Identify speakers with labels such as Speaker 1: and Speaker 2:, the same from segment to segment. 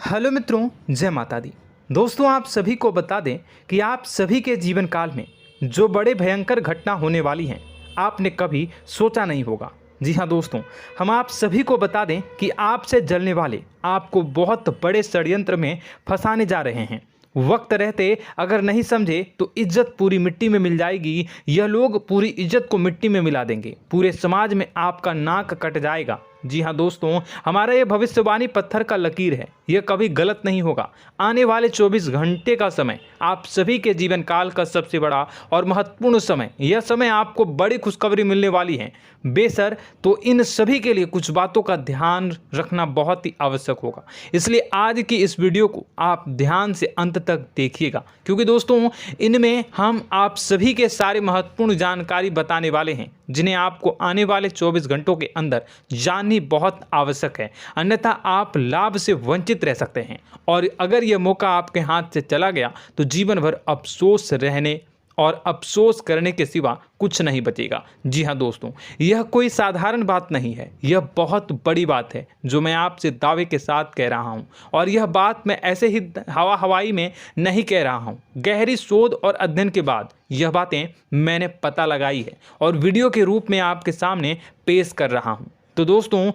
Speaker 1: Hello मित्रों, जय माता दी। दोस्तों, आप सभी को बता दें कि आप सभी के जीवन काल में जो बड़े भयंकर घटना होने वाली हैं, आपने कभी सोचा नहीं होगा। जी हाँ दोस्तों, हम आप सभी को बता दें कि आपसे जलने वाले आपको बहुत बड़े षड्यंत्र में फंसाने जा रहे हैं। वक्त रहते अगर नहीं समझे तो इज्जत पूरी मिट्टी में मिल जाएगी। यह लोग पूरी इज्जत को मिट्टी में मिला देंगे। पूरे समाज में आपका नाक कट जाएगा। जी हाँ दोस्तों, हमारा ये भविष्यवाणी पत्थर का लकीर है, यह कभी गलत नहीं होगा। आने वाले 24 घंटे का समय आप सभी के जीवन काल का सबसे बड़ा और महत्वपूर्ण समय। यह समय आपको बड़ी खुशखबरी मिलने वाली है बेसर, तो इन सभी के लिए कुछ बातों का ध्यान रखना बहुत ही आवश्यक होगा। इसलिए आज की इस वीडियो को आप ध्यान से अंत तक देखिएगा, क्योंकि दोस्तों इनमें हम आप सभी के सारे महत्वपूर्ण जानकारी बताने वाले हैं, जिन्हें आपको आने वाले 24 घंटों के अंदर जाननी बहुत आवश्यक है। अन्यथा आप लाभ से वंचित रह सकते हैं, और अगर यह मौका आपके हाथ से चला गया तो जीवन भर अफसोस रहने और अफसोस करने के सिवा कुछ नहीं बचेगा। जी हाँ दोस्तों, यह कोई साधारण बात नहीं है, यह बहुत बड़ी बात है जो मैं आपसे दावे के साथ कह रहा हूँ। और यह बात मैं ऐसे ही हवाई में नहीं कह रहा हूँ। गहरी शोध और अध्ययन के बाद यह बातें मैंने पता लगाई है और वीडियो के रूप में आपके सामने पेश कर रहा हूँ। तो दोस्तों,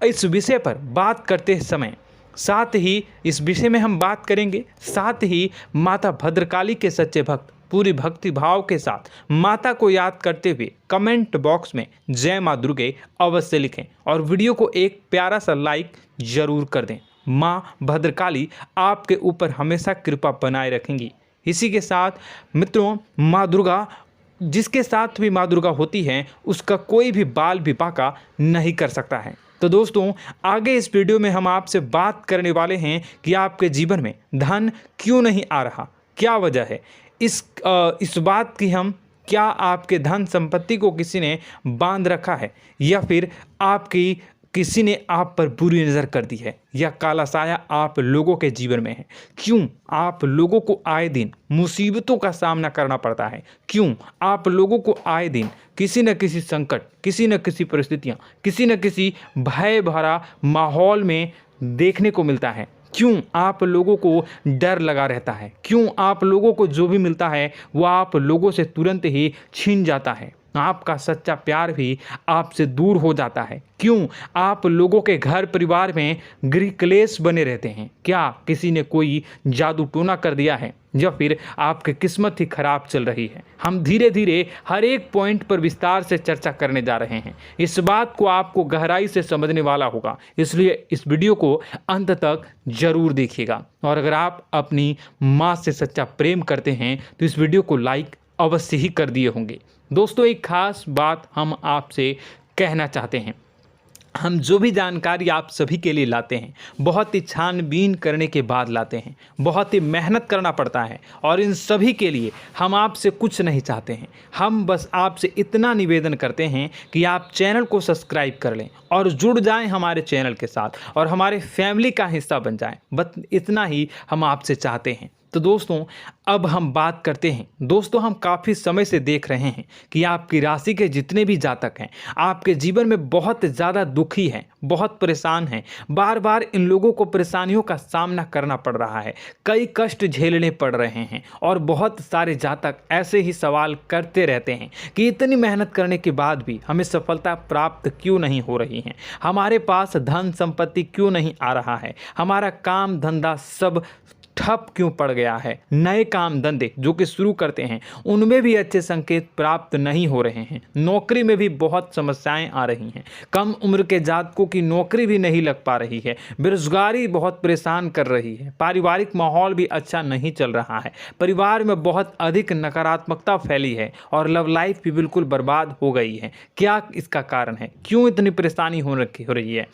Speaker 1: इस विषय पर बात करते समय साथ ही इस विषय में हम बात करेंगे, साथ ही माता भद्रकाली के सच्चे भक्त पूरी भक्ति भाव के साथ माता को याद करते हुए कमेंट बॉक्स में जय माँ दुर्गे अवश्य लिखें और वीडियो को एक प्यारा सा लाइक जरूर कर दें। माँ भद्रकाली आपके ऊपर हमेशा कृपा बनाए रखेंगी। इसी के साथ मित्रों, माँ दुर्गा, जिसके साथ भी माँ दुर्गा होती हैं, उसका कोई भी बाल भी बांका नहीं कर सकता है। तो दोस्तों, आगे इस वीडियो में हम आपसे बात करने वाले हैं कि आपके जीवन में धन क्यों नहीं आ रहा, क्या वजह है इस बात की। हम क्या आपके धन संपत्ति को किसी ने बांध रखा है, या फिर आपकी किसी ने आप पर बुरी नज़र कर दी है, या काला साया आप लोगों के जीवन में है। क्यों आप लोगों को आए दिन मुसीबतों का सामना करना पड़ता है, क्यों आप लोगों को आए दिन किसी न किसी संकट, किसी न किसी परिस्थितियाँ, किसी न किसी भय भरा माहौल में देखने को मिलता है, क्यों आप लोगों को डर लगा रहता है, क्यों आप लोगों को जो भी मिलता है वो आप लोगों से तुरंत ही छीन जाता है, आपका सच्चा प्यार भी आपसे दूर हो जाता है, क्यों आप लोगों के घर परिवार में गृह क्लेश बने रहते हैं। क्या किसी ने कोई जादू टोना कर दिया है, या फिर आपकी किस्मत ही खराब चल रही है। हम धीरे धीरे हर एक पॉइंट पर विस्तार से चर्चा करने जा रहे हैं। इस बात को आपको गहराई से समझने वाला होगा, इसलिए इस वीडियो को अंत तक जरूर देखिएगा। और अगर आप अपनी माँ से सच्चा प्रेम करते हैं तो इस वीडियो को लाइक अवश्य ही कर दिए होंगे। दोस्तों, एक खास बात हम आपसे कहना चाहते हैं। हम जो भी जानकारी आप सभी के लिए लाते हैं, बहुत ही छानबीन करने के बाद लाते हैं, बहुत ही मेहनत करना पड़ता है, और इन सभी के लिए हम आपसे कुछ नहीं चाहते हैं। हम बस आपसे इतना निवेदन करते हैं कि आप चैनल को सब्सक्राइब कर लें और जुड़ जाएं हमारे चैनल के साथ और हमारे फैमिली का हिस्सा बन जाएं। बस इतना ही हम आपसे चाहते हैं। तो दोस्तों, अब हम बात करते हैं। दोस्तों, हम काफ़ी समय से देख रहे हैं कि आपकी राशि के जितने भी जातक हैं, आपके जीवन में बहुत ज़्यादा दुखी हैं, बहुत परेशान हैं। बार बार इन लोगों को परेशानियों का सामना करना पड़ रहा है, कई कष्ट झेलने पड़ रहे हैं, और बहुत सारे जातक ऐसे ही सवाल करते रहते हैं कि इतनी मेहनत करने के बाद भी हमें सफलता प्राप्त क्यों नहीं हो रही है, हमारे पास धन संपत्ति क्यों नहीं आ रहा है, हमारा काम धंधा सब ठप क्यों पड़ गया है, नए काम धंधे जो कि शुरू करते हैं उनमें भी अच्छे संकेत प्राप्त नहीं हो रहे हैं, नौकरी में भी बहुत समस्याएं आ रही हैं, कम उम्र के जातकों की नौकरी भी नहीं लग पा रही है, बेरोजगारी बहुत परेशान कर रही है, पारिवारिक माहौल भी अच्छा नहीं चल रहा है, परिवार में बहुत अधिक नकारात्मकता फैली है, और लव लाइफ भी बिल्कुल बर्बाद हो गई है। क्या इसका कारण है, क्यों इतनी परेशानी हो रही है?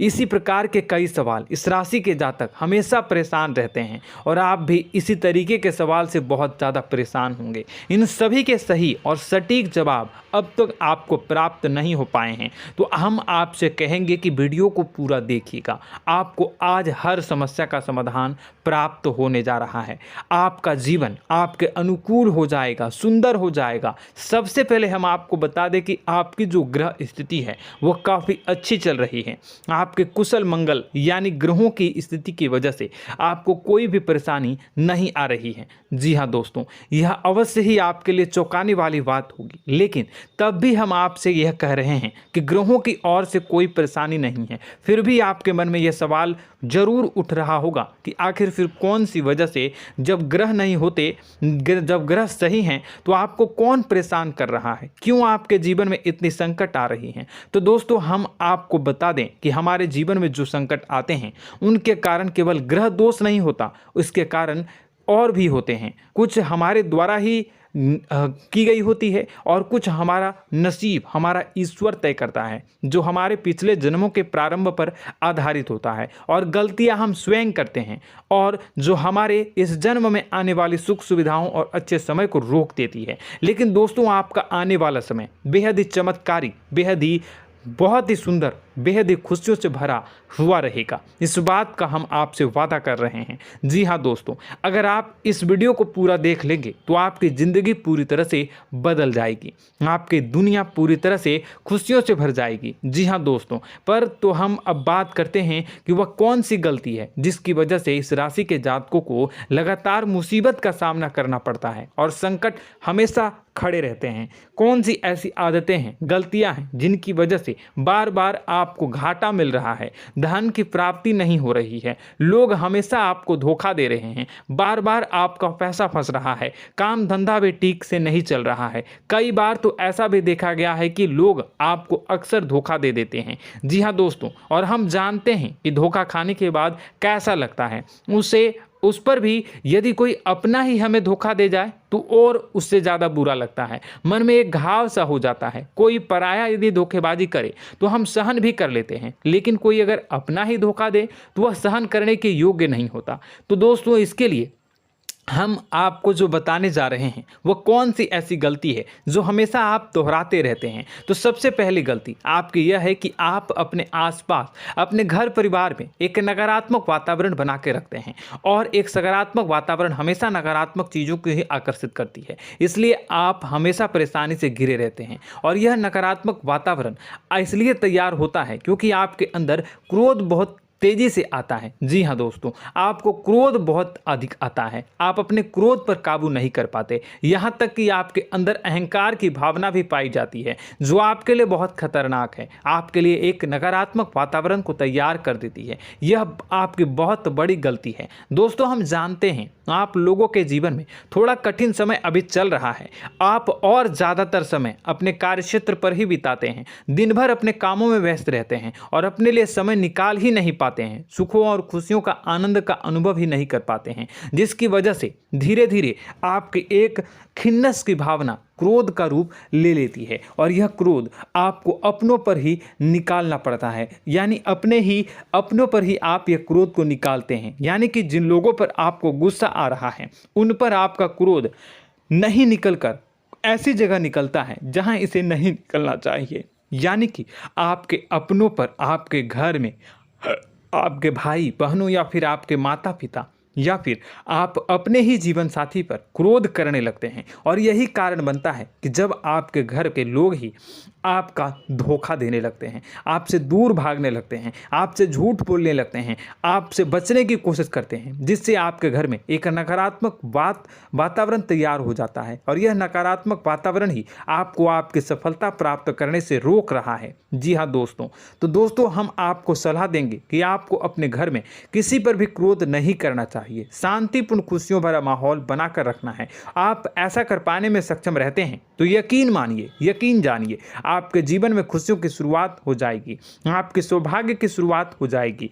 Speaker 1: इसी प्रकार के कई सवाल इस राशि के जातक हमेशा परेशान रहते हैं, और आप भी इसी तरीके के सवाल से बहुत ज़्यादा परेशान होंगे। इन सभी के सही और सटीक जवाब अब तक आपको प्राप्त नहीं हो पाए हैं, तो हम आपसे कहेंगे कि वीडियो को पूरा देखिएगा। आपको आज हर समस्या का समाधान प्राप्त होने जा रहा है। आपका जीवन आपके अनुकूल हो जाएगा, सुंदर हो जाएगा। सबसे पहले हम आपको बता दें कि आपकी जो ग्रह स्थिति है वो काफ़ी अच्छी चल रही है। आपके कुशल मंगल यानी ग्रहों की स्थिति की वजह से आपको कोई भी परेशानी नहीं आ रही है। जी हाँ दोस्तों, यह अवश्य ही आपके लिए चौंकाने वाली बात होगी, लेकिन तब भी हम आपसे यह कह रहे हैं कि ग्रहों की ओर से कोई परेशानी नहीं है। फिर भी आपके मन में यह सवाल जरूर उठ रहा होगा कि आखिर फिर कौन सी वजह से, जब ग्रह नहीं होते, जब ग्रह सही हैं, तो आपको कौन परेशान कर रहा है, क्यों आपके जीवन में इतनी संकट आ रही हैं। तो दोस्तों, हम आपको बता दें कि हमारे जीवन में जो संकट आते हैं उनके कारण केवल ग्रह दोष नहीं होता, उसके कारण और भी होते हैं। कुछ हमारे द्वारा ही की गई होती है और कुछ हमारा नसीब, हमारा ईश्वर तय करता है, जो हमारे पिछले जन्मों के प्रारंभ पर आधारित होता है। और गलतियां हम स्वयं करते हैं और जो हमारे इस जन्म में आने वाली सुख सुविधाओं और अच्छे समय को रोक देती है। लेकिन दोस्तों, आपका आने वाला समय बेहद ही चमत्कारी, बेहद ही बहुत ही सुंदर, बेहद ही खुशियों से भरा हुआ रहेगा। इस बात का हम आपसे वादा कर रहे हैं। जी हाँ दोस्तों, अगर आप इस वीडियो को पूरा देख लेंगे तो आपकी ज़िंदगी पूरी तरह से बदल जाएगी, आपकी दुनिया पूरी तरह से खुशियों से भर जाएगी। जी हाँ दोस्तों, पर तो हम अब बात करते हैं कि वह कौन सी गलती है जिसकी वजह से इस राशि के जातकों को लगातार मुसीबत का सामना करना पड़ता है और संकट हमेशा खड़े रहते हैं। कौन सी ऐसी आदतें हैं, गलतियां हैं जिनकी वजह से बार बार आपको घाटा मिल रहा है, धन की प्राप्ति नहीं हो रही है, लोग हमेशा आपको धोखा दे रहे हैं, बार बार आपका पैसा फंस रहा है, काम धंधा भी ठीक से नहीं चल रहा है। कई बार तो ऐसा भी देखा गया है कि लोग आपको अक्सर धोखा दे देते हैं। जी हाँ दोस्तों, और हम जानते हैं कि धोखा खाने के बाद कैसा लगता है। उस पर भी यदि कोई अपना ही हमें धोखा दे जाए तो और उससे ज़्यादा बुरा लगता है, मन में एक घाव सा हो जाता है। कोई पराया यदि धोखेबाजी करे तो हम सहन भी कर लेते हैं, लेकिन कोई अगर अपना ही धोखा दे तो वह सहन करने के योग्य नहीं होता। तो दोस्तों, इसके लिए हम आपको जो बताने जा रहे हैं वो कौन सी ऐसी गलती है जो हमेशा आप दोहराते रहते हैं। तो सबसे पहली गलती आपकी यह है कि आप अपने आसपास, अपने घर परिवार में एक नकारात्मक वातावरण बना के रखते हैं, और एक सकारात्मक वातावरण हमेशा नकारात्मक चीज़ों को ही आकर्षित करती है। इसलिए आप हमेशा परेशानी से घिरे रहते हैं, और यह नकारात्मक वातावरण इसलिए तैयार होता है क्योंकि आपके अंदर क्रोध बहुत तेजी से आता है। जी हाँ दोस्तों, आपको क्रोध बहुत अधिक आता है, आप अपने क्रोध पर काबू नहीं कर पाते, यहाँ तक कि आपके अंदर अहंकार की भावना भी पाई जाती है, जो आपके लिए बहुत खतरनाक है, आपके लिए एक नकारात्मक वातावरण को तैयार कर देती है। यह आपकी बहुत बड़ी गलती है। दोस्तों, हम जानते हैं आप लोगों के जीवन में थोड़ा कठिन समय अभी चल रहा है। आप और ज़्यादातर समय अपने कार्यक्षेत्र पर ही बिताते हैं, दिन भर अपने कामों में व्यस्त रहते हैं और अपने लिए समय निकाल ही नहीं पाते हैं, सुखों और खुशियों का आनंद का अनुभव ही नहीं कर पाते हैं, जिसकी वजह से धीरे धीरे आपकी एक खिन्नस की भावना क्रोध का रूप ले लेती है, और यह क्रोध आपको अपनों पर ही निकालना पड़ता है। यानी अपनों पर ही आप यह क्रोध को निकालते हैं। यानी कि जिन लोगों पर आपको गुस्सा आ रहा है उन पर आपका क्रोध नहीं निकलकर ऐसी जगह निकलता है जहां इसे नहीं निकलना चाहिए। यानी कि आपके अपनों पर, आपके घर में आपके भाई बहनों या फिर आपके माता पिता या फिर आप अपने ही जीवन साथी पर क्रोध करने लगते हैं, और यही कारण बनता है कि जब आपके घर के लोग ही आपका धोखा देने लगते हैं, आपसे दूर भागने लगते हैं, आपसे झूठ बोलने लगते हैं, आपसे बचने की कोशिश करते हैं, जिससे आपके घर में एक नकारात्मक वातावरण तैयार हो जाता है, और यह नकारात्मक वातावरण ही आपको आपकी सफलता प्राप्त करने से रोक रहा है। जी हाँ दोस्तों, तो दोस्तों, हम आपको सलाह देंगे कि आपको अपने घर में किसी पर भी क्रोध नहीं करना चाहिए, शांतिपूर्ण खुशियों भरा माहौल बनाकर रखना है। आप ऐसा कर पाने में सक्षम रहते हैं तो यकीन मानिए, यकीन जानिए, आपके जीवन में खुशियों की शुरुआत हो जाएगी, आपके सौभाग्य की शुरुआत हो जाएगी।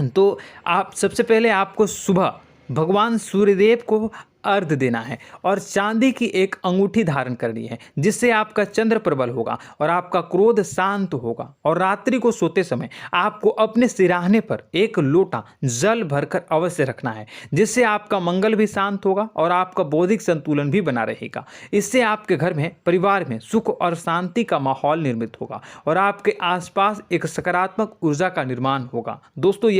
Speaker 1: तो आप सबसे पहले आपको सुबह भगवान सूर्यदेव को अर्घ देना है और चांदी की एक अंगूठी धारण करनी है, जिससे आपका चंद्र प्रबल होगा और आपका क्रोध शांत होगा। और रात्रि को सोते समय आपको अपने सिराहने पर एक लोटा जल भरकर अवश्य रखना है, जिससे आपका मंगल भी शांत होगा और आपका बौद्धिक संतुलन भी बना रहेगा। इससे आपके घर में, परिवार में सुख और शांति का माहौल निर्मित होगा और आपके आसपास एक सकारात्मक ऊर्जा का निर्माण होगा। दोस्तों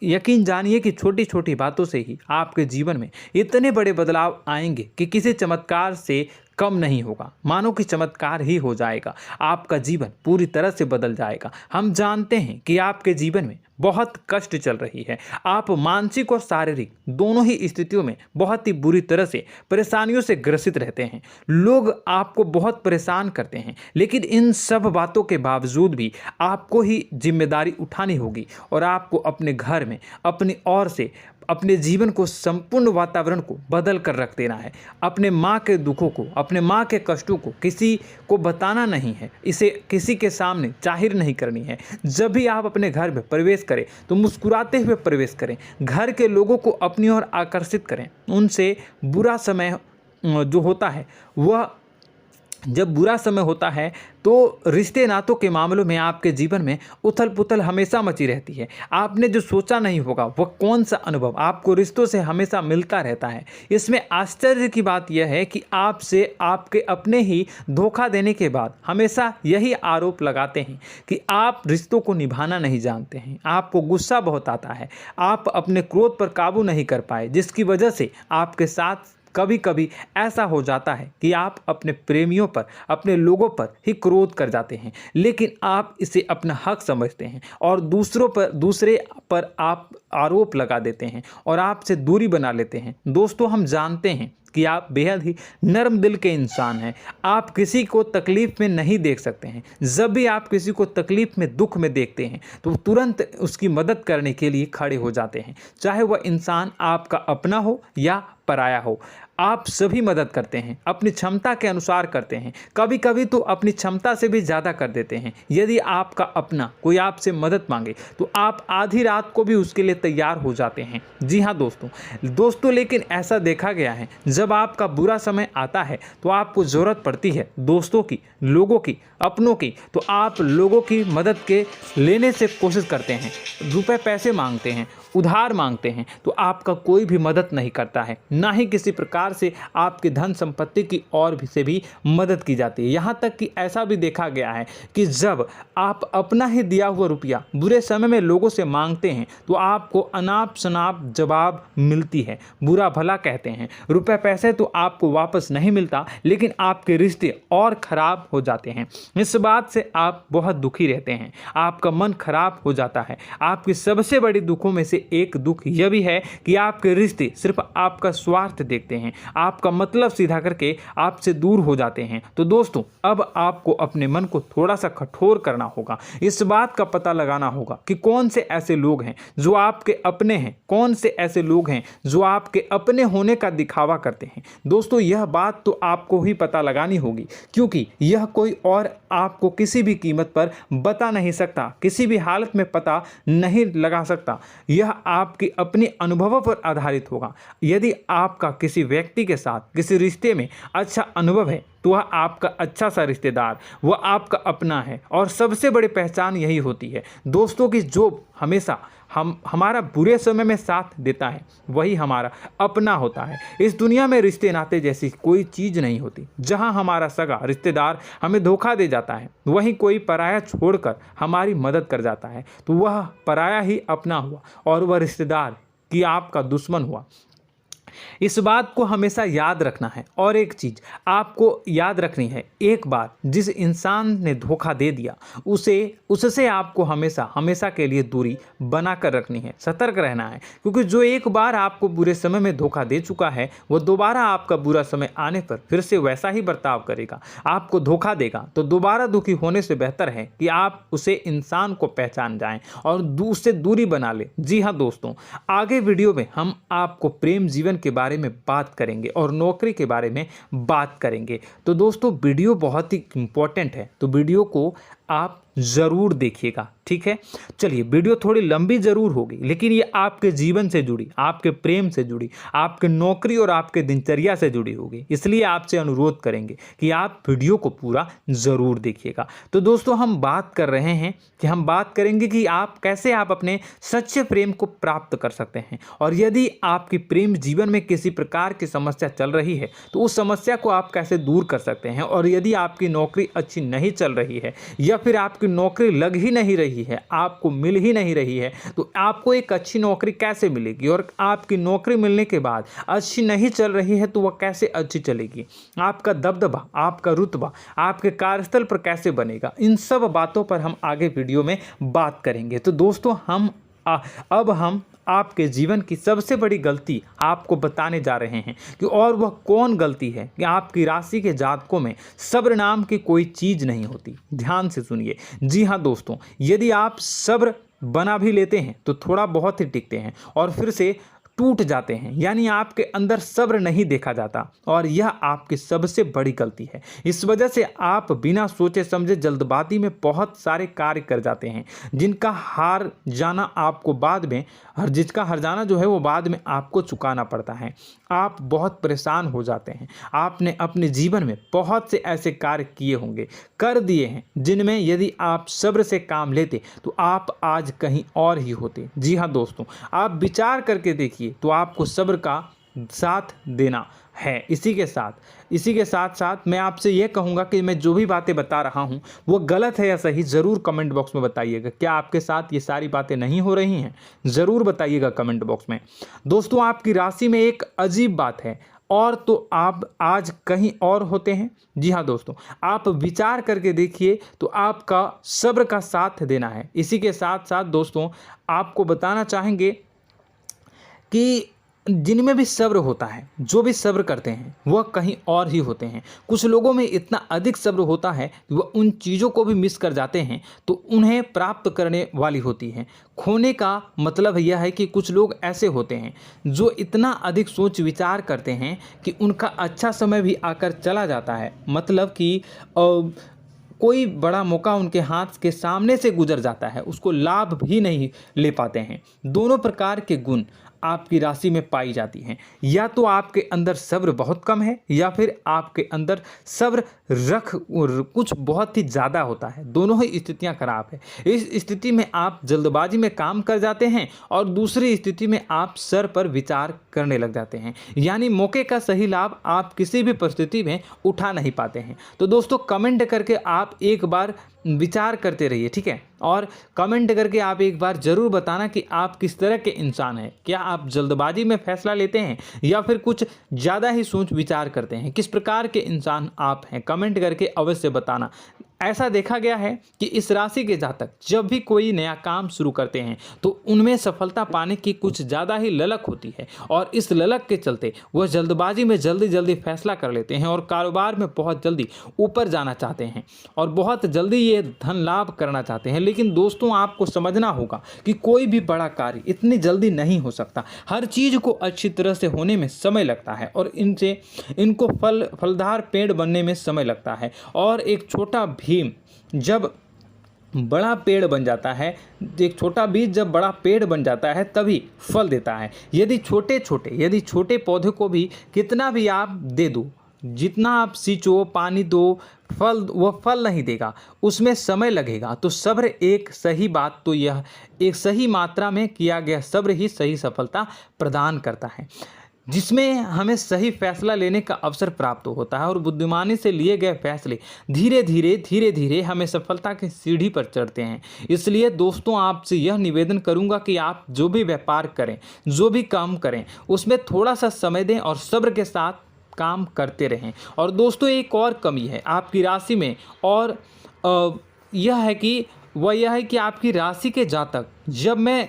Speaker 1: यकीन जानिए कि छोटी छोटी बातों से ही आपके जीवन में इतने बड़े बदलाव आएंगे कि किसी चमत्कार से कम नहीं होगा। मानो कि चमत्कार ही हो जाएगा, आपका जीवन पूरी तरह से बदल जाएगा। हम जानते हैं कि आपके जीवन में बहुत कष्ट चल रही है, आप मानसिक और शारीरिक दोनों ही स्थितियों में बहुत ही बुरी तरह से परेशानियों से ग्रसित रहते हैं। लोग आपको बहुत परेशान करते हैं, लेकिन इन सब बातों के बावजूद भी आपको ही जिम्मेदारी उठानी होगी और आपको अपने घर में अपनी ओर से अपने जीवन को, संपूर्ण वातावरण को बदल कर रख देना है। अपने माँ के दुखों को, अपने माँ के कष्टों को किसी को बताना नहीं है, इसे किसी के सामने जाहिर नहीं करनी है। जब भी आप अपने घर में प्रवेश करें तो मुस्कुराते हुए प्रवेश करें, घर के लोगों को अपनी ओर आकर्षित करें। उनसे बुरा समय जो होता है वह जब बुरा समय होता है तो रिश्ते नातों के मामलों में आपके जीवन में उथल पुथल हमेशा मची रहती है। आपने जो सोचा नहीं होगा वह कौन सा अनुभव आपको रिश्तों से हमेशा मिलता रहता है। इसमें आश्चर्य की बात यह है कि आपसे आपके अपने ही धोखा देने के बाद हमेशा यही आरोप लगाते हैं कि आप रिश्तों को निभाना नहीं जानते हैं, आपको गुस्सा बहुत आता है, आप अपने क्रोध पर काबू नहीं कर पाए, जिसकी वजह से आपके साथ कभी कभी ऐसा हो जाता है कि आप अपने प्रेमियों पर, अपने लोगों पर ही क्रोध कर जाते हैं, लेकिन आप इसे अपना हक समझते हैं और दूसरे पर आप आरोप लगा देते हैं और आपसे दूरी बना लेते हैं। दोस्तों हम जानते हैं कि आप बेहद ही नर्म दिल के इंसान हैं। आप किसी को तकलीफ में नहीं देख सकते हैं। जब भी आप किसी को तकलीफ में, दुख में देखते हैं तो तुरंत उसकी मदद करने के लिए खड़े हो जाते हैं, चाहे वह इंसान आपका अपना हो या पराया हो। आप सभी मदद करते हैं, अपनी क्षमता के अनुसार करते हैं, कभी कभी तो अपनी क्षमता से भी ज़्यादा कर देते हैं। यदि आपका अपना कोई आपसे मदद मांगे तो आप आधी रात को भी उसके लिए तैयार हो जाते हैं। जी हाँ दोस्तों, लेकिन ऐसा देखा गया है जब आपका बुरा समय आता है तो आपको ज़रूरत पड़ती है दोस्तों की, लोगों की, अपनों की, तो आप लोगों की मदद के लेने से कोशिश करते हैं, रुपए पैसे मांगते हैं, उधार मांगते हैं, तो आपका कोई भी मदद नहीं करता है, ना ही किसी प्रकार से आपकी धन संपत्ति की ओर भी से भी मदद की जाती है। यहाँ तक कि ऐसा भी देखा गया है कि जब आप अपना ही दिया हुआ रुपया बुरे समय में लोगों से मांगते हैं तो आपको अनाप शनाप जवाब मिलती है, बुरा भला कहते हैं। रुपए पैसे तो आपको वापस नहीं मिलता, लेकिन आपके रिश्ते और खराब हो जाते हैं। इस बात से आप बहुत दुखी रहते हैं, आपका मन खराब हो जाता है। आपकी सबसे बड़ी दुखों में से एक दुख यह भी है कि आपके रिश्ते सिर्फ आपका स्वार्थ देखते हैं, आपका मतलब सीधा करके आपसे दूर हो जाते हैं। तो दोस्तों अब आपको अपने मन को थोड़ा सा कठोर करना होगा, इस बात का पता लगाना होगा कि कौन से ऐसे लोग हैं जो आपके अपने हैं, कौन से ऐसे लोग हैं जो आपके अपने होने का दिखावा करते हैं। दोस्तों यह बात तो आपको ही पता लगानी होगी, क्योंकि यह कोई और आपको किसी भी कीमत पर बता नहीं सकता, किसी भी हालत में पता नहीं लगा सकता। यह आपके अपने अनुभवों पर आधारित होगा। यदि आपका किसी व्यक्ति के साथ किसी रिश्ते में अच्छा अनुभव है तो वह आपका अच्छा सा रिश्तेदार, वह आपका अपना है। और सबसे बड़ी पहचान यही होती है दोस्तों की जो हमेशा हमारा बुरे समय में साथ देता है वही हमारा अपना होता है। इस दुनिया में रिश्ते नाते जैसी कोई चीज़ नहीं होती। जहां हमारा सगा रिश्तेदार हमें धोखा दे जाता है, वहीं कोई पराया छोड़कर हमारी मदद कर जाता है तो वह पराया ही अपना हुआ और वह रिश्तेदार की आपका दुश्मन हुआ। इस बात को हमेशा याद रखना है। और एक चीज़ आपको याद रखनी है, एक बार जिस इंसान ने धोखा दे दिया उससे आपको हमेशा हमेशा के लिए दूरी बना कर रखनी है, सतर्क रहना है। क्योंकि जो एक बार आपको बुरे समय में धोखा दे चुका है वह दोबारा आपका बुरा समय आने पर फिर से वैसा ही बर्ताव करेगा, आपको धोखा देगा। तो दोबारा दुखी होने से बेहतर है कि आप उसे इंसान को पहचान जाएं और उससे दूरी बना लें। जी हाँ दोस्तों, आगे वीडियो में हम आपको प्रेम जीवन के बारे में बात करेंगे और नौकरी के बारे में बात करेंगे। तो दोस्तों वीडियो बहुत ही इम्पोर्टेंट है, तो वीडियो को आप ज़रूर देखिएगा, ठीक है। चलिए, वीडियो थोड़ी लंबी ज़रूर होगी, लेकिन ये आपके जीवन से जुड़ी, आपके प्रेम से जुड़ी, आपके नौकरी और आपके दिनचर्या से जुड़ी होगी, इसलिए आपसे अनुरोध करेंगे कि आप वीडियो को पूरा ज़रूर देखिएगा। तो दोस्तों, हम बात कर रहे हैं कि हम बात करेंगे कि आप कैसे आप अपने सच्चे प्रेम को प्राप्त कर सकते हैं, और यदि आपकी प्रेम जीवन में किसी प्रकार की समस्या चल रही है तो उस समस्या को आप कैसे दूर कर सकते हैं, और यदि आपकी नौकरी अच्छी नहीं चल रही है या फिर आपकी नौकरी लग ही नहीं रही है, आपको मिल ही नहीं रही है, तो आपको एक अच्छी नौकरी कैसे मिलेगी, और आपकी नौकरी मिलने के बाद अच्छी नहीं चल रही है तो वह कैसे अच्छी चलेगी, आपका दबदबा, आपका रुतबा आपके कार्यस्थल पर कैसे बनेगा, इन सब बातों पर हम आगे वीडियो में बात करेंगे। तो दोस्तों, अब हम आपके जीवन की सबसे बड़ी गलती आपको बताने जा रहे हैं कि और वह कौन गलती है कि आपकी राशि के जातकों में सब्र नाम की कोई चीज़ नहीं होती। ध्यान से सुनिए। जी हाँ दोस्तों, यदि आप सब्र बना भी लेते हैं तो थोड़ा बहुत ही टिकते हैं और फिर से टूट जाते हैं, यानी आपके अंदर सब्र नहीं देखा जाता, और यह आपकी सबसे बड़ी गलती है। इस वजह से आप बिना सोचे समझे जल्दबाजी में बहुत सारे कार्य कर जाते हैं, जिनका हार जाना आपको बाद में जिसका हर जाना जो है वो बाद में आपको चुकाना पड़ता है। आप बहुत परेशान हो जाते हैं। आपने अपने जीवन में बहुत से ऐसे कार्य किए होंगे, कर दिए हैं, जिनमें यदि आप सब्र से काम लेते तो आप आज कहीं और ही होते। जी हाँ दोस्तों, आप विचार करके देखिए तो आपको सब्र का साथ देना है। इसी के साथ साथ मैं आपसे ये कहूँगा कि मैं जो भी बातें बता रहा हूँ वो गलत है या सही, ज़रूर कमेंट बॉक्स में बताइएगा। क्या आपके साथ ये सारी बातें नहीं हो रही हैं? ज़रूर बताइएगा कमेंट बॉक्स में। दोस्तों, आपकी राशि में एक अजीब बात है, और तो आप आज कहीं और होते हैं। जी हाँ दोस्तों, आप विचार करके देखिए तो आपका सब्र का साथ देना है। इसी के साथ साथ दोस्तों, आपको बताना चाहेंगे कि जिनमें भी सब्र होता है, जो भी सब्र करते हैं वह कहीं और ही होते हैं। कुछ लोगों में इतना अधिक सब्र होता है कि वह उन चीज़ों को भी मिस कर जाते हैं तो उन्हें प्राप्त करने वाली होती हैं। खोने का मतलब यह है कि कुछ लोग ऐसे होते हैं जो इतना अधिक सोच विचार करते हैं कि उनका अच्छा समय भी आकर चला जाता है, मतलब कि कोई बड़ा मौका उनके हाथ के सामने से गुजर जाता है, उसको लाभ भी नहीं ले पाते हैं। दोनों प्रकार के गुण आपकी राशि में पाई जाती हैं। या तो आपके अंदर सब्र बहुत कम है, या फिर आपके अंदर सब्र कुछ बहुत ही ज़्यादा होता है। दोनों ही स्थितियां खराब है। इस स्थिति में आप जल्दबाजी में काम कर जाते हैं, और दूसरी स्थिति में आप सर पर विचार करने लग जाते हैं, यानी मौके का सही लाभ आप किसी भी परिस्थिति में उठा नहीं पाते हैं। तो दोस्तों, कमेंट करके आप एक बार विचार करते रहिए, ठीक है, और कमेंट करके आप एक बार ज़रूर बताना कि आप किस तरह के इंसान हैं। क्या आप जल्दबाजी में फैसला लेते हैं या फिर कुछ ज़्यादा ही सोच विचार करते हैं? किस प्रकार के इंसान आप हैं? कमेंट करके अवश्य बताना। ऐसा देखा गया है कि इस राशि के जातक जब भी कोई नया काम शुरू करते हैं तो उनमें सफलता पाने की कुछ ज़्यादा ही ललक होती है, और इस ललक के चलते वह जल्दबाजी में जल्दी फैसला कर लेते हैं और कारोबार में बहुत जल्दी ऊपर जाना चाहते हैं और बहुत जल्दी ये धन लाभ करना चाहते हैं। लेकिन दोस्तों, आपको समझना होगा कि कोई भी बड़ा कार्य इतनी जल्दी नहीं हो सकता। हर चीज़ को अच्छी तरह से होने में समय लगता है, और इनको फलदार पेड़ बनने में समय लगता है। और एक छोटा भीम जब बड़ा पेड़ बन जाता है, एक छोटा बीज जब बड़ा पेड़ बन जाता है तभी फल देता है। यदि छोटे पौधे को भी कितना भी आप दे दो, जितना आप सींचो, पानी दो, वह फल नहीं देगा, उसमें समय लगेगा। तो सब्र एक सही बात, तो यह एक सही मात्रा में किया गया सब्र ही सही सफलता प्रदान करता है, जिसमें हमें सही फैसला लेने का अवसर प्राप्त होता है, और बुद्धिमानी से लिए गए फैसले धीरे धीरे हमें सफलता की सीढ़ी पर चढ़ते हैं। इसलिए दोस्तों, आपसे यह निवेदन करूंगा कि आप जो भी व्यापार करें, जो भी काम करें, उसमें थोड़ा सा समय दें और सब्र के साथ काम करते रहें। और दोस्तों, एक और कमी है आपकी राशि में, और यह है कि आपकी राशि के जातक जब मैं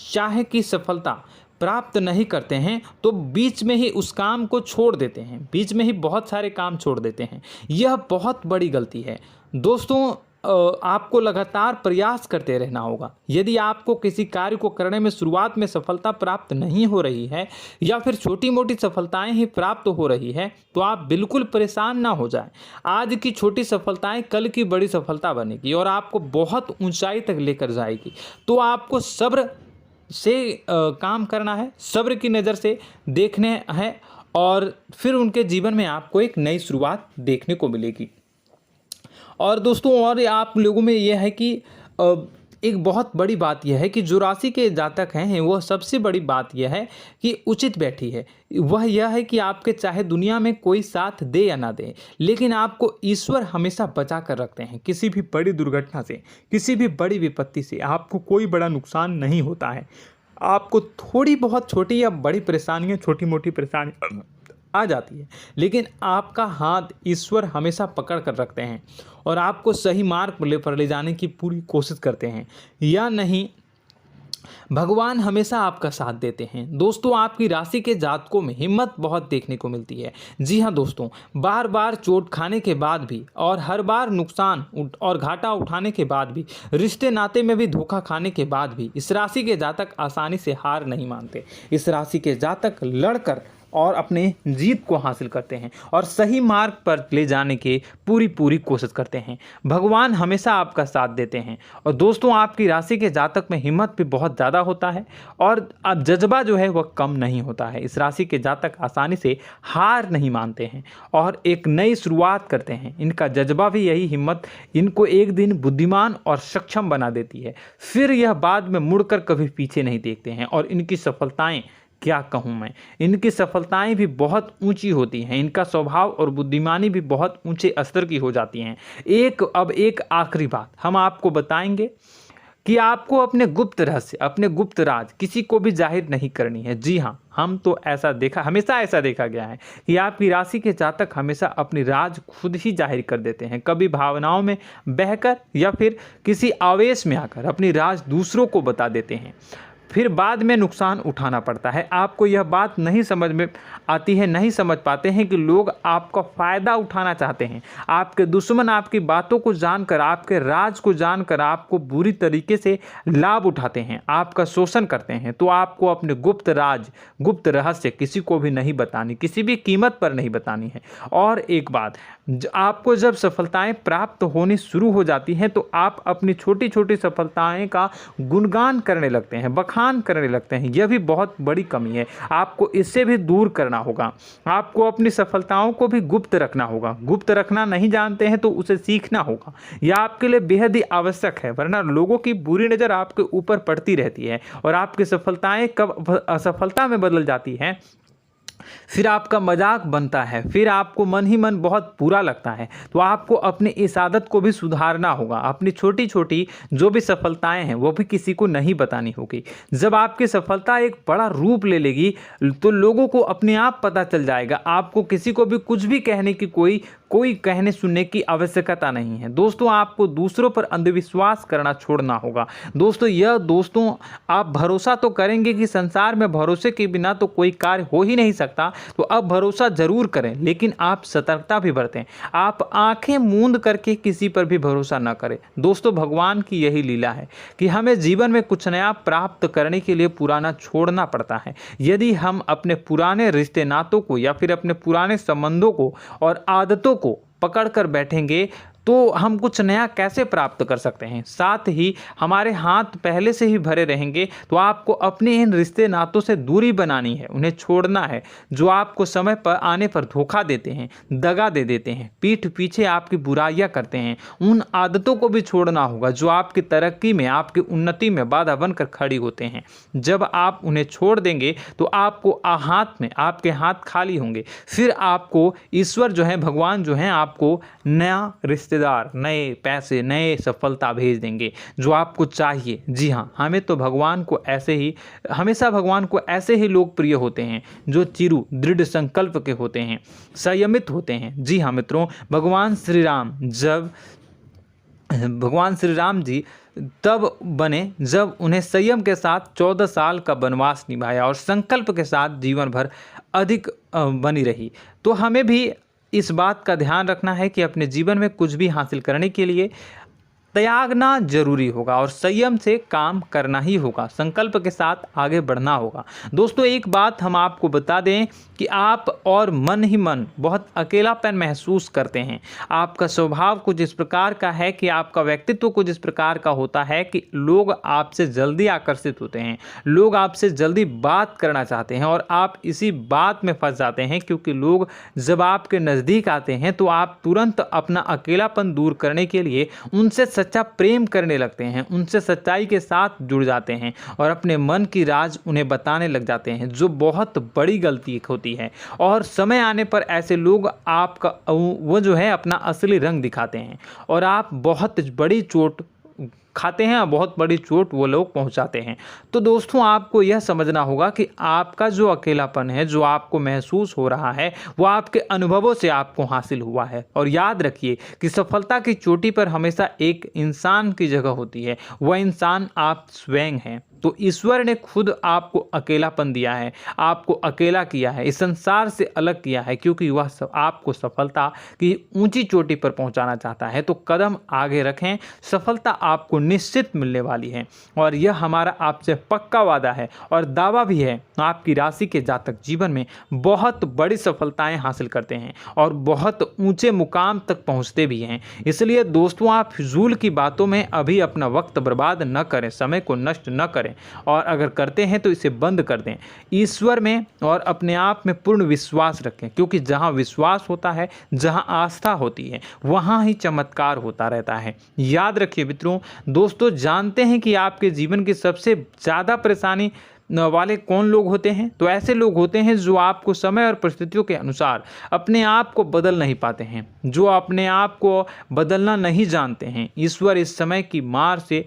Speaker 1: चाहे कि सफलता प्राप्त नहीं करते हैं तो बीच में ही उस काम को छोड़ देते हैं, बीच में ही बहुत सारे काम छोड़ देते हैं। यह बहुत बड़ी गलती है दोस्तों। आपको लगातार प्रयास करते रहना होगा। यदि आपको किसी कार्य को करने में शुरुआत में सफलता प्राप्त नहीं हो रही है या फिर छोटी मोटी सफलताएं ही प्राप्त हो रही है तो आप बिल्कुल परेशान ना हो जाएं। आज की छोटी सफलताएं कल की बड़ी सफलता बनेगी और आपको बहुत ऊंचाई तक लेकर जाएगी। तो आपको सब्र से काम करना है, सब्र की नज़र से देखने हैं और फिर उनके जीवन में आपको एक नई शुरुआत देखने को मिलेगी। और दोस्तों और आप लोगों में यह है कि एक बहुत बड़ी बात यह है कि जो राशि के जातक हैं वह सबसे बड़ी बात यह है कि उचित बैठी है। वह यह है कि आपके चाहे दुनिया में कोई साथ दे या ना दे, लेकिन आपको ईश्वर हमेशा बचा कर रखते हैं। किसी भी बड़ी दुर्घटना से, किसी भी बड़ी विपत्ति से आपको कोई बड़ा नुकसान नहीं होता है। आपको थोड़ी बहुत छोटी या बड़ी परेशानियाँ, छोटी मोटी परेशानी आ जाती है, लेकिन आपका हाथ ईश्वर हमेशा पकड़ कर रखते हैं और आपको सही मार्ग पर ले जाने की पूरी कोशिश करते हैं। या नहीं, भगवान हमेशा आपका साथ देते हैं। दोस्तों आपकी राशि के जातकों में हिम्मत बहुत देखने को मिलती है। जी हाँ दोस्तों, बार बार चोट खाने के बाद भी और हर बार नुकसान और घाटा उठाने के बाद भी, रिश्ते नाते में भी धोखा खाने के बाद भी इस राशि के जातक आसानी से हार नहीं मानते। इस राशि के जातक लड़कर और अपने जीत को हासिल करते हैं और सही मार्ग पर ले जाने की पूरी कोशिश करते हैं। भगवान हमेशा आपका साथ देते हैं। और दोस्तों आपकी राशि के जातक में हिम्मत भी बहुत ज़्यादा होता है और अब जज्बा जो है वह कम नहीं होता है। इस राशि के जातक आसानी से हार नहीं मानते हैं और एक नई शुरुआत करते हैं। इनका जज्बा भी, यही हिम्मत इनको एक दिन बुद्धिमान और सक्षम बना देती है। फिर यह बाद में मुड़कर कभी पीछे नहीं देखते हैं और इनकी सफलताएं, क्या कहूँ मैं, इनकी सफलताएं भी बहुत ऊंची होती हैं। इनका स्वभाव और बुद्धिमानी भी बहुत ऊंचे स्तर की हो जाती हैं। अब एक आखिरी बात हम आपको बताएंगे कि आपको अपने गुप्त रहस्य, अपने गुप्त राज किसी को भी जाहिर नहीं करनी है। जी हाँ, हमेशा ऐसा देखा गया है कि आपकी राशि के जातक हमेशा अपनी राज खुद ही जाहिर कर देते हैं। कभी भावनाओं में बहकर या फिर किसी आवेश में आकर अपनी राज दूसरों को बता देते हैं, फिर बाद में नुकसान उठाना पड़ता है। आपको यह बात नहीं समझ में आती है, नहीं समझ पाते हैं कि लोग आपका फ़ायदा उठाना चाहते हैं। आपके दुश्मन आपकी बातों को जानकर, आपके राज को जानकर आपको बुरी तरीके से लाभ उठाते हैं, आपका शोषण करते हैं। तो आपको अपने गुप्त राज, गुप्त रहस्य किसी को भी नहीं बतानी, किसी भी कीमत पर नहीं बतानी है। और एक बात, आपको जब सफलताएं प्राप्त होनी शुरू हो जाती हैं तो आप अपनी छोटी छोटी सफलताएं का गुणगान करने लगते हैं, बखान करने लगते हैं। यह भी बहुत बड़ी कमी है, आपको इससे भी दूर करना होगा। आपको अपनी सफलताओं को भी गुप्त रखना होगा। गुप्त रखना नहीं जानते हैं तो उसे सीखना होगा। यह आपके लिए बेहद ही आवश्यक है, वरना लोगों की बुरी नज़र आपके ऊपर पड़ती रहती है और आपकी सफलताएं कब असफलता में बदल जाती हैं, फिर आपका मजाक बनता है, फिर आपको मन ही मन बहुत बुरा लगता है। तो आपको अपनी इस आदत को भी सुधारना होगा। अपनी छोटी छोटी जो भी सफलताएं हैं वो भी किसी को नहीं बतानी होगी। जब आपकी सफलता एक बड़ा रूप ले लेगी तो लोगों को अपने आप पता चल जाएगा। आपको किसी को भी कुछ भी कहने की कोई कहने सुनने की आवश्यकता नहीं है। दोस्तों आपको दूसरों पर अंधविश्वास करना छोड़ना होगा। दोस्तों आप भरोसा तो करेंगे कि संसार में भरोसे के बिना तो कोई कार्य हो ही नहीं सकता, तो अब भरोसा जरूर करें, लेकिन आप सतर्कता भी बरतें। आप आंखें मूंद करके किसी पर भी भरोसा न करें। दोस्तों भगवान की यही लीला है कि हमें जीवन में कुछ नया प्राप्त करने के लिए पुराना छोड़ना पड़ता है। यदि हम अपने पुराने रिश्ते नातों को या फिर अपने पुराने संबंधों को और आदतों को पकड़ कर बैठेंगे तो हम कुछ नया कैसे प्राप्त कर सकते हैं। साथ ही हमारे हाथ पहले से ही भरे रहेंगे। तो आपको अपने इन रिश्ते नातों से दूरी बनानी है, उन्हें छोड़ना है। जो आपको समय पर आने पर धोखा देते हैं, दगा दे देते हैं, पीठ पीछे आपकी बुराइयां करते हैं, उन आदतों को भी छोड़ना होगा जो आपकी तरक्की में, आपकी उन्नति में बाधा बनकर खड़ी होते हैं। जब आप उन्हें छोड़ देंगे तो आपको आपके हाथ खाली होंगे। फिर आपको ईश्वर जो है, भगवान जो है, आपको नया रिश्तेदार, नए पैसे, नए सफलता भेज देंगे जो आपको चाहिए। जी हाँ, हमेशा भगवान को ऐसे ही लोग प्रिय होते हैं जो चिरु दृढ़ संकल्प के होते हैं, संयमित होते हैं। जी हाँ मित्रों, भगवान श्री राम जी तब बने जब उन्हें संयम के साथ 14 साल का वनवास निभाया और संकल्प के साथ जीवन भर अधिक बनी रही। तो हमें भी इस बात का ध्यान रखना है कि अपने जीवन में कुछ भी हासिल करने के लिए त्यागना जरूरी होगा और संयम से काम करना ही होगा, संकल्प के साथ आगे बढ़ना होगा। दोस्तों एक बात हम आपको बता दें कि आप और मन ही मन बहुत अकेलापन महसूस करते हैं। आपका स्वभाव कुछ इस प्रकार का है कि आपका व्यक्तित्व कुछ इस प्रकार का होता है कि लोग आपसे जल्दी आकर्षित होते हैं, लोग आपसे जल्दी बात करना चाहते हैं और आप इसी बात में फंस जाते हैं, क्योंकि लोग जब आपके नज़दीक आते हैं तो आप तुरंत अपना अकेलापन दूर करने के लिए उनसे सच्चा प्रेम करने लगते हैं, उनसे सच्चाई के साथ जुड़ जाते हैं और अपने मन की राज उन्हें बताने लग जाते हैं, जो बहुत बड़ी गलती होती है। और समय आने पर ऐसे लोग आपका वो जो है अपना असली रंग दिखाते हैं और आप बहुत बड़ी चोट खाते हैं, बहुत बड़ी चोट वो लोग पहुंचाते हैं। तो दोस्तों आपको यह समझना होगा कि आपका जो अकेलापन है, जो आपको महसूस हो रहा है, वो आपके अनुभवों से आपको हासिल हुआ है। और याद रखिए कि सफलता की चोटी पर हमेशा एक इंसान की जगह होती है, वह इंसान आप स्वयं हैं। तो ईश्वर ने खुद आपको अकेलापन दिया है, आपको अकेला किया है, इस संसार से अलग किया है, क्योंकि वह आपको सफलता की ऊंची चोटी पर पहुंचाना चाहता है। तो कदम आगे रखें, सफलता आपको निश्चित मिलने वाली है और यह हमारा आपसे पक्का वादा है और दावा भी है। आपकी राशि के जातक जीवन में बहुत बड़ी सफलताएं हासिल करते हैं और बहुत ऊंचे मुकाम तक पहुंचते भी हैं। इसलिए दोस्तों आप फिजूल की बातों में अभी अपना वक्त बर्बाद न करें, समय को नष्ट न करें और अगर करते हैं तो इसे बंद कर दें। ईश्वर में और अपने आप में पूर्ण विश्वास रखें, क्योंकि जहां विश्वास होता है, जहां आस्था होती है, वहां ही चमत्कार होता रहता है। याद रखिए मित्रों, दोस्तों जानते हैं कि आपके जीवन की सबसे ज़्यादा परेशानी वाले कौन लोग होते हैं? तो ऐसे लोग होते हैं जो आपको समय और परिस्थितियों के अनुसार अपने आप को बदल नहीं पाते हैं, जो अपने आप को बदलना नहीं जानते हैं। ईश्वर इस समय की मार से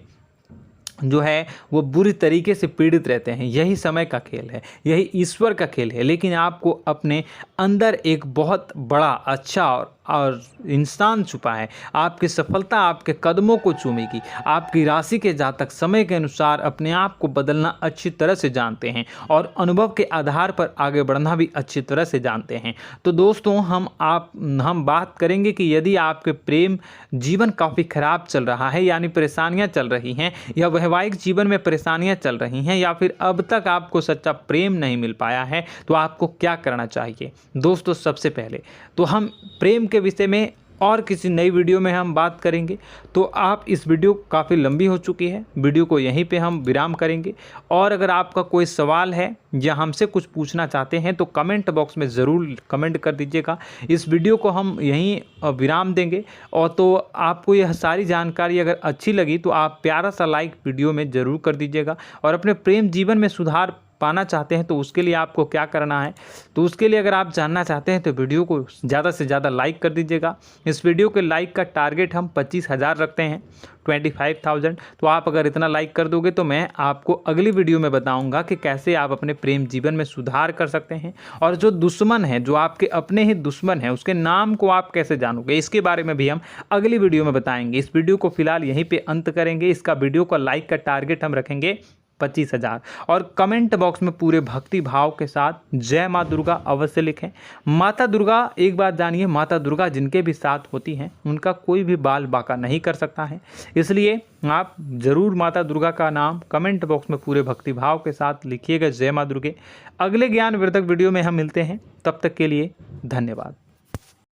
Speaker 1: जो है वो बुरी तरीके से पीड़ित रहते हैं। यही समय का खेल है, यही ईश्वर का खेल है। लेकिन आपको अपने अंदर एक बहुत बड़ा अच्छा और इंसान छुपा है। आपकी सफलता आपके कदमों को चूमेगी। आपकी राशि के जातक समय के अनुसार अपने आप को बदलना अच्छी तरह से जानते हैं और अनुभव के आधार पर आगे बढ़ना भी अच्छी तरह से जानते हैं। तो दोस्तों हम बात करेंगे कि यदि आपके प्रेम जीवन काफ़ी खराब चल रहा है, यानी परेशानियां चल रही हैं, या वैवाहिक जीवन में परेशानियां चल रही हैं, या फिर अब तक आपको सच्चा प्रेम नहीं मिल पाया है, तो आपको क्या करना चाहिए। दोस्तों सबसे पहले तो हम प्रेम के विषय में और किसी नई वीडियो में हम बात करेंगे। तो आप इस वीडियो काफ़ी लंबी हो चुकी है, वीडियो को यहीं पे हम विराम करेंगे। और अगर आपका कोई सवाल है या हमसे कुछ पूछना चाहते हैं तो कमेंट बॉक्स में ज़रूर कमेंट कर दीजिएगा। इस वीडियो को हम यहीं विराम देंगे। और तो आपको यह सारी जानकारी अगर अच्छी लगी तो आप प्यारा सा लाइक वीडियो में ज़रूर कर दीजिएगा। और अपने प्रेम जीवन में सुधार पाना चाहते हैं तो उसके लिए आपको क्या करना है, तो उसके लिए अगर आप जानना चाहते हैं तो वीडियो को ज़्यादा से ज़्यादा लाइक कर दीजिएगा। इस वीडियो के लाइक का टारगेट हम 25,000 रखते हैं, 25,000। तो आप अगर इतना लाइक कर दोगे तो मैं आपको अगली वीडियो में बताऊंगा कि कैसे आप अपने प्रेम जीवन में सुधार कर सकते हैं। और जो दुश्मन है, जो आपके अपने ही दुश्मन है, उसके नाम को आप कैसे जानोगे, इसके बारे में भी हम अगली वीडियो में बताएंगे। इस वीडियो को फिलहाल यहीं पर अंत करेंगे। इसका वीडियो का लाइक का टारगेट हम रखेंगे 25,000। और कमेंट बॉक्स में पूरे भक्ति भाव के साथ जय माँ दुर्गा अवश्य लिखें। माता दुर्गा, एक बात जानिए, माता दुर्गा जिनके भी साथ होती हैं उनका कोई भी बाल बाका नहीं कर सकता है। इसलिए आप ज़रूर माता दुर्गा का नाम कमेंट बॉक्स में पूरे भक्ति भाव के साथ लिखिएगा, जय माँ दुर्गे। अगले ज्ञानवर्धक वीडियो में हम मिलते हैं, तब तक के लिए धन्यवाद।